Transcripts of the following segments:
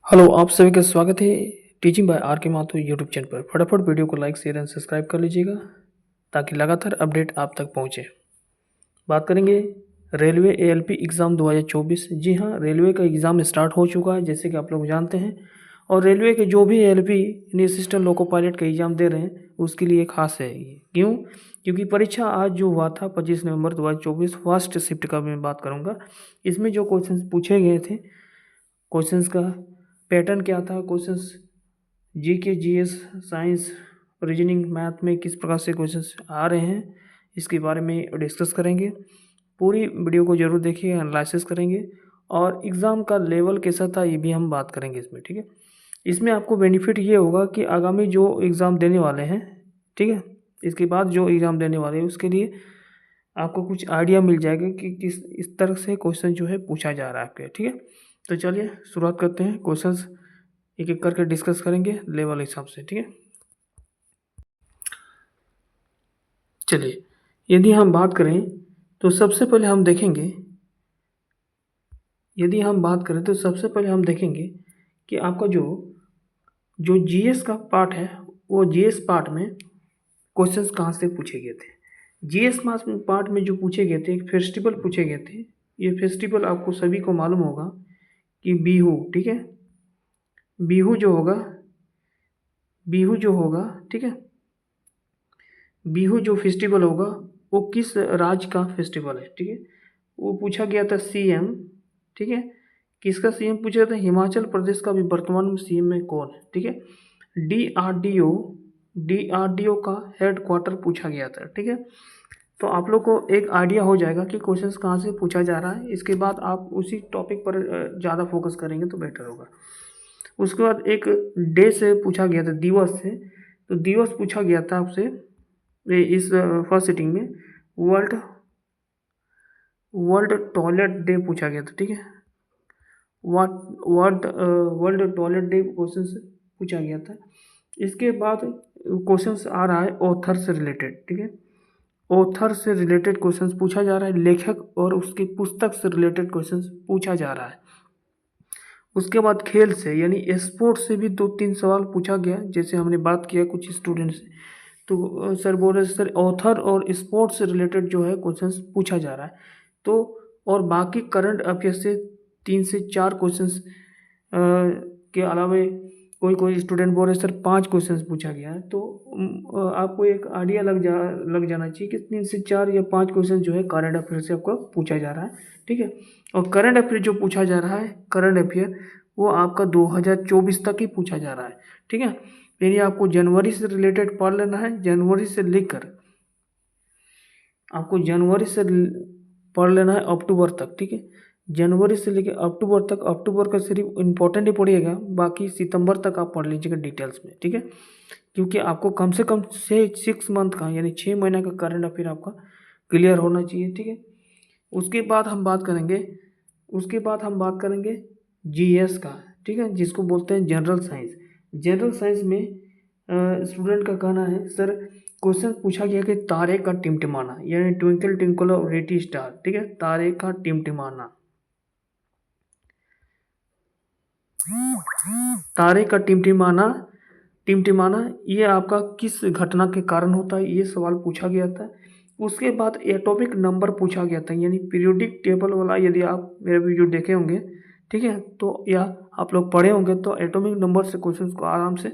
Hello, आप सभी का स्वागत है टीचिंग बाय आर के माथुर यूट्यूब चैनल पर। फटाफट वीडियो को लाइक शेयर एंड सब्सक्राइब कर लीजिएगा ताकि लगातार अपडेट आप तक पहुंचे। बात करेंगे रेलवे एएलपी एग्ज़ाम 2024। जी हाँ, रेलवे का एग्ज़ाम स्टार्ट हो चुका है जैसे कि आप लोग जानते हैं। और रेलवे के जो भी एएलपी यानी असिस्टेंट लोको पायलट का एग्ज़ाम दे रहे हैं उसके लिए खास है ये। क्यों? क्योंकि परीक्षा आज जो हुआ था 25 नवंबर 2024 फर्स्ट शिफ्ट का मैं बात करूँगा। इसमें जो क्वेश्चन पूछे गए थे, क्वेश्चंस का पैटर्न क्या था, questions GK GS science reasoning math में किस प्रकार से क्वेश्चंस आ रहे हैं, इसके बारे में डिस्कस करेंगे। पूरी वीडियो को जरूर देखिए, एनालिसिस करेंगे और एग्ज़ाम का लेवल कैसा था ये भी हम बात करेंगे इसमें। ठीक है, इसमें आपको बेनिफिट ये होगा कि आगामी जो एग्ज़ाम देने वाले हैं, ठीक है, इसके बाद जो एग्ज़ाम देने वाले हैं उसके लिए आपको कुछ आइडिया मिल जाएगा कि किस इस तरह से क्वेश्चन जो है पूछा जा रहा है आपके। ठीक है, तो चलिए शुरुआत करते हैं। क्वेश्चंस एक एक करके डिस्कस करेंगे लेवल हिसाब से। ठीक है, चलिए यदि हम बात करें तो सबसे पहले हम देखेंगे, कि आपका जो जीएस का पार्ट है वो जीएस पार्ट में क्वेश्चंस कहाँ से पूछे गए थे। जीएस पार्ट में जो पूछे गए थे, एक फेस्टिवल पूछे गए थे। ये फेस्टिवल आपको सभी को मालूम होगा कि बिहू। ठीक है, बिहू जो होगा, ठीक है, बिहू जो फेस्टिवल होगा वो किस राज्य का फेस्टिवल है। ठीक है, वो पूछा गया था सीएम। ठीक है, किसका सीएम पूछा था? हिमाचल प्रदेश का भी वर्तमान में सीएम में कौन है। ठीक है, डीआरडीओ का हेड क्वार्टर पूछा गया था। ठीक है, तो आप लोग को एक आइडिया हो जाएगा कि क्वेश्चंस कहाँ से पूछा जा रहा है। इसके बाद आप उसी टॉपिक पर ज़्यादा फोकस करेंगे तो बेटर होगा। उसके बाद एक डे से पूछा गया था, दिवस से। तो दिवस पूछा गया था आपसे इस फर्स्ट सिटिंग में वर्ल्ड टॉयलेट डे पूछा गया था। ठीक है, वर्ल्ड टॉयलेट डे क्वेश्चन से पूछा गया था। इसके बाद क्वेश्चन आ रहा है ऑथर से रिलेटेड। ठीक है, ऑथर से रिलेटेड क्वेश्चन पूछा जा रहा है, लेखक और उसकी पुस्तक से रिलेटेड क्वेश्चन पूछा जा रहा है। उसके बाद खेल से यानी स्पोर्ट से भी 2-3 सवाल पूछा गया, जैसे हमने बात किया कुछ स्टूडेंट से। तो सर बोल रहे सर ऑथर और स्पोर्ट्स से रिलेटेड जो है क्वेश्चंस पूछा जा रहा है। तो और बाकी करंट अफेयर से 3 से 4 क्वेश्चंस के अलावा कोई स्टूडेंट बोल रहे सर 5 क्वेश्चंस पूछा गया है। तो आपको एक आइडिया लग जाना चाहिए कि 3 से 4 या 5 क्वेश्चन जो है करंट अफेयर से आपको पूछा जा रहा है। ठीक है, और करंट अफेयर जो पूछा जा रहा है, करंट अफेयर वो आपका 2024 तक ही पूछा जा रहा है। ठीक है, यानी आपको जनवरी से रिलेटेड पढ़ लेना है। जनवरी से लेकर आपको जनवरी से पढ़ लेना है अक्टूबर तक। ठीक है, जनवरी से लेकर अक्टूबर तक, अक्टूबर का सिर्फ इम्पोर्टेंट ही पढ़िएगा, बाकी सितंबर तक आप पढ़ लीजिएगा डिटेल्स में। ठीक है, क्योंकि आपको कम से कम 6 मंथ का यानी 6 महीने का करंट अफेयर आपका क्लियर होना चाहिए। ठीक है, उसके बाद हम बात करेंगे जीएस का। ठीक है, जिसको बोलते हैं जनरल साइंस। जनरल साइंस में स्टूडेंट का कहना है सर क्वेश्चन पूछा गया कि तारे का टिमटिमाना यानी twinkle twinkle of little star. ठीक है, तारे का टिमटिमाना, तारे का टिमटिमाना ये आपका किस घटना के कारण होता है, ये सवाल पूछा गया था। उसके बाद एटॉमिक नंबर पूछा गया था, यानी पीरियोडिक टेबल वाला यदि आप मेरे वीडियो देखे होंगे, ठीक है, तो या आप लोग पढ़े होंगे तो एटॉमिक नंबर से क्वेश्चन को आराम से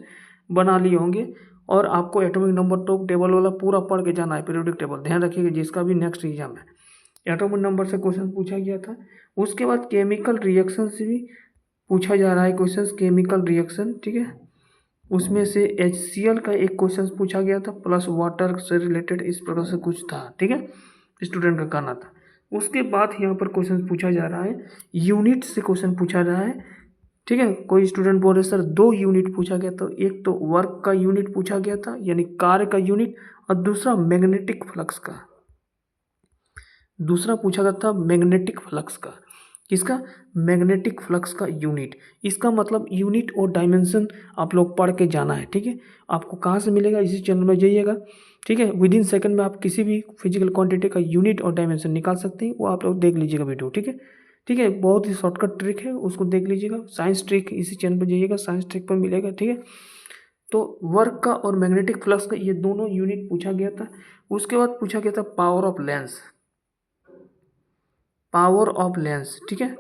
बना लिए होंगे। और आपको एटॉमिक नंबर तो टेबल वाला पूरा पढ़ के जाना है, पीरियोडिक टेबल ध्यान रखिएगा जिसका भी नेक्स्ट एग्जाम है। एटॉमिक नंबर से क्वेश्चन पूछा गया था। उसके बाद केमिकल रिएक्शन से भी पूछा जा रहा है क्वेश्चन, केमिकल रिएक्शन। ठीक है, उसमें से HCl का एक क्वेश्चन पूछा गया था, प्लस वाटर से रिलेटेड इस प्रकार से कुछ था। ठीक है, स्टूडेंट का कहना था। उसके बाद यहाँ पर क्वेश्चन पूछा जा रहा है, यूनिट से क्वेश्चन पूछा रहा है। ठीक है, कोई स्टूडेंट बोल रहे सर 2 यूनिट पूछा गया, तो एक तो वर्क का यूनिट पूछा गया था यानी कार्य का यूनिट, और दूसरा मैग्नेटिक फ्लक्स का। दूसरा पूछा गया था मैग्नेटिक फ्लक्स का। किसका? मैग्नेटिक फ्लक्स का यूनिट। इसका मतलब यूनिट और डायमेंशन आप लोग पढ़ के जाना है। ठीक है, आपको कहाँ से मिलेगा? इसी चैनल में जाइएगा। ठीक है, विदिन सेकंड में आप किसी भी फिजिकल क्वांटिटी का यूनिट और डायमेंशन निकाल सकते हैं, वो आप लोग देख लीजिएगा वीडियो। ठीक है, ठीक है, बहुत ही शॉर्टकट ट्रिक है, उसको देख लीजिएगा। साइंस ट्रिक इसी चैनल पर जाइएगा, साइंस ट्रिक पर मिलेगा। ठीक है, तो वर्क का और मैग्नेटिक फ्लक्स का ये दोनों यूनिट पूछा गया था। उसके बाद पूछा गया था power of lens, power of lens. ठीक है,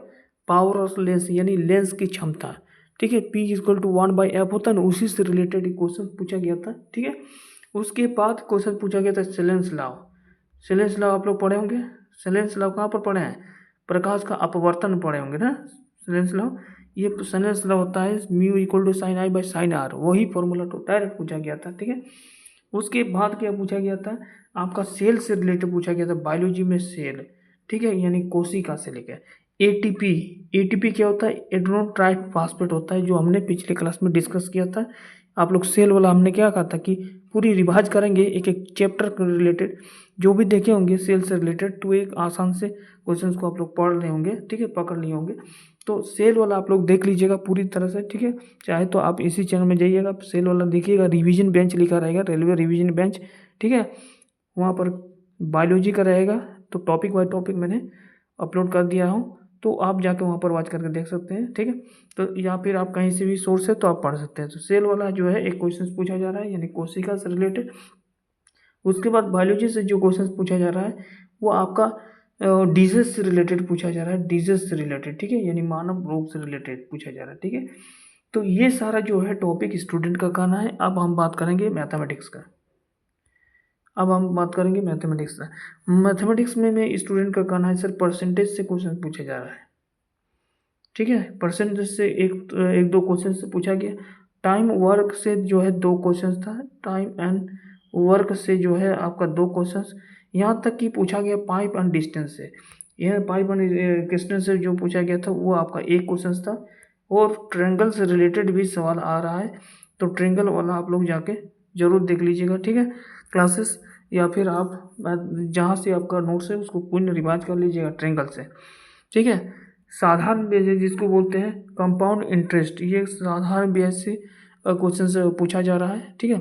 पावर ऑफ लेंस यानी लेंस की क्षमता। ठीक है, P = 1/f होता है ना, उसी से रिलेटेड क्वेश्चन पूछा गया था। ठीक है, उसके बाद क्वेश्चन पूछा गया था सेलेंस लॉ। सेलेंस लॉ आप लोग पढ़े होंगे। सेलेंस लॉ कहाँ पर पढ़े हैं? प्रकाश का अपवर्तन पढ़े होंगे ना, सेलेंस लॉ। ये सेलेंस लॉ होता है μ = sin I/sin R, वही फॉर्मूला तो डायरेक्ट पूछा गया था। ठीक है, उसके बाद क्या पूछा गया था? आपका सेल से रिलेटेड पूछा गया था, बायोलॉजी में सेल। ठीक है, यानी कोशिका से लेकर एटीपी। एटीपी क्या होता है? एड्रेनोन ट्राइफॉस्फेट होता है, जो हमने पिछले क्लास में डिस्कस किया था। आप लोग सेल वाला हमने क्या कहा था कि पूरी रिवाइज करेंगे एक एक चैप्टर के रिलेटेड, जो भी देखे होंगे सेल से रिलेटेड, तो एक आसान से क्वेश्चंस को आप लोग पढ़ रहे होंगे। ठीक है, पकड़ लिए होंगे। तो सेल वाला आप लोग देख लीजिएगा पूरी तरह से। ठीक है, चाहे तो आप इसी चैनल में जाइएगा, सेल वाला देखिएगा, रिवीजन बेंच लिखा रहेगा, रेलवे रिवीजन बेंच। ठीक है, वहाँ पर बायोलॉजी का रहेगा, तो टॉपिक बाय टॉपिक मैंने अपलोड कर दिया हूँ, तो आप जाके वहाँ पर वॉच करके देख सकते हैं। ठीक है, तो या फिर आप कहीं से भी सोर्स है तो आप पढ़ सकते हैं। तो सेल वाला जो है एक क्वेश्चन पूछा जा रहा है, यानी कोशिका से रिलेटेड। उसके बाद बायोलॉजी से जो क्वेश्चन पूछा जा रहा है वो आपका डिजीज से रिलेटेड पूछा जा रहा है, डिजीज से रिलेटेड। ठीक है, यानी मानव रोग से रिलेटेड पूछा जा रहा है। ठीक है, तो ये सारा जो है टॉपिक स्टूडेंट का कहना है। अब हम बात करेंगे मैथमेटिक्स का। अब हम बात करेंगे मैथमेटिक्स का। मैथमेटिक्स में स्टूडेंट का कहना है सर परसेंटेज से क्वेश्चन पूछा जा रहा है। ठीक है, परसेंटेज से एक दो क्वेश्चन से पूछा गया। टाइम वर्क से जो है 2 क्वेश्चन था, टाइम एंड वर्क से जो है आपका 2 क्वेश्चन। यहाँ तक कि पूछा गया पाइप एंड डिस्टेंस से। यह पाइप एंड डिस्टेंस से जो पूछा गया था वो आपका 1 क्वेश्चन था। और ट्रेंगल से रिलेटेड भी सवाल आ रहा है, तो ट्रेंगल वाला आप लोग जाके जरूर देख लीजिएगा। ठीक है, क्लासेस, या फिर आप जहाँ से आपका नोट्स है उसको पुनः रिवाइज कर लीजिएगा ट्रेंगल से। ठीक है, साधारण ब्याज जिसको बोलते हैं कंपाउंड इंटरेस्ट, ये साधारण ब्याज से क्वेश्चन से पूछा जा रहा है। ठीक है,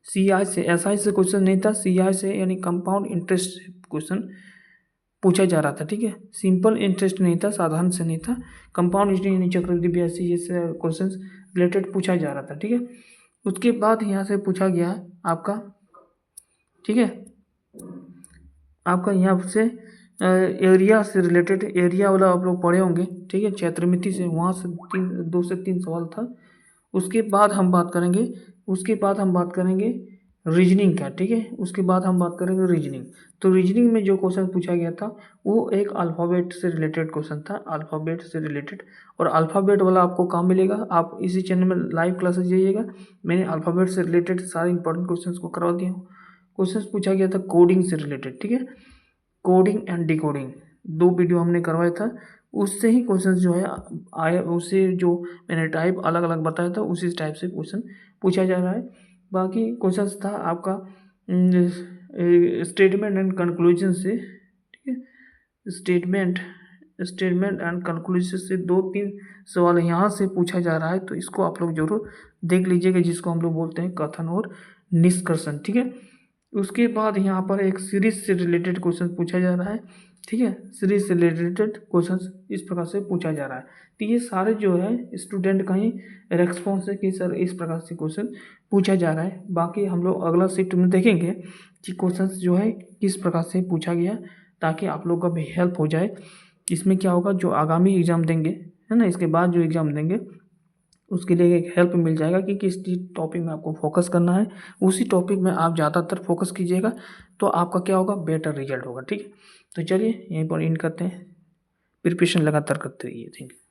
CI से, SI से क्वेश्चन नहीं था, CI से यानी कंपाउंड इंटरेस्ट से क्वेश्चन पूछा जा रहा था। ठीक है, सिंपल इंटरेस्ट नहीं था, साधारण से नहीं था, कंपाउंड इंटरेस्ट यानी चक्रवृद्धि ब्याज से ये क्वेश्चन रिलेटेड पूछा जा रहा था। ठीक है, उसके बाद यहाँ से पूछा गया आपका, ठीक है, आपका यहाँ से एरिया से रिलेटेड, एरिया वाला आप लोग पढ़े होंगे। ठीक है, क्षेत्रमिति से, वहाँ से 2 से 3 सवाल था। उसके बाद हम बात करेंगे रीजनिंग का। ठीक है, उसके बाद हम बात करेंगे रीजनिंग। तो रीजनिंग में जो क्वेश्चन पूछा गया था वो एक अल्फ़ाबेट से रिलेटेड क्वेश्चन था, अल्फ़ाबेट से रिलेटेड। और अल्फ़ाबेट वाला आपको कहाँ मिलेगा? आप इसी चैनल में लाइव क्लासेस जाइएगा, मैंने अल्फ़ाबेट से रिलेटेड सारे इंपॉर्टेंट क्वेश्चन को करवा दिया हूँ। क्वेश्चन पूछा गया था कोडिंग से रिलेटेड। ठीक है, कोडिंग एंड डिकोडिंग 2 वीडियो हमने करवाया था, उससे ही क्वेश्चन जो है आए, उससे जो मैंने टाइप अलग अलग बताया था उसी टाइप से क्वेश्चन पूछा जा रहा है। बाकी क्वेश्चन था आपका स्टेटमेंट एंड कंक्लूजन से। ठीक है, स्टेटमेंट एंड कंक्लूजन से 2-3 सवाल यहाँ से पूछा जा रहा है, तो इसको आप लोग जरूर देख लीजिएगा, जिसको हम लोग बोलते हैं कथन और निष्कर्षण। ठीक है, उसके बाद यहाँ पर एक सीरीज से रिलेटेड क्वेश्चन पूछा जा रहा है। ठीक है, सीरीज से रिलेटेड क्वेश्चन इस प्रकार से पूछा जा रहा है। तो ये सारे जो है स्टूडेंट का ही रेस्पॉन्स है कि सर इस प्रकार से क्वेश्चन पूछा जा रहा है। बाकी हम लोग अगला शिफ्ट में देखेंगे कि क्वेश्चन जो है किस प्रकार से पूछा गया, ताकि आप लोग का भी हेल्प हो जाए। इसमें क्या होगा, जो आगामी एग्ज़ाम देंगे, है ना, इसके बाद जो एग्ज़ाम देंगे उसके लिए एक हेल्प मिल जाएगा कि किस टॉपिक में आपको फोकस करना है, उसी टॉपिक में आप ज़्यादातर फोकस कीजिएगा, तो आपका क्या होगा, बेटर रिजल्ट होगा। ठीक है, तो चलिए यहीं पर इन करते हैं, प्रिपरेशन लगातार करते रहिए। Thank you.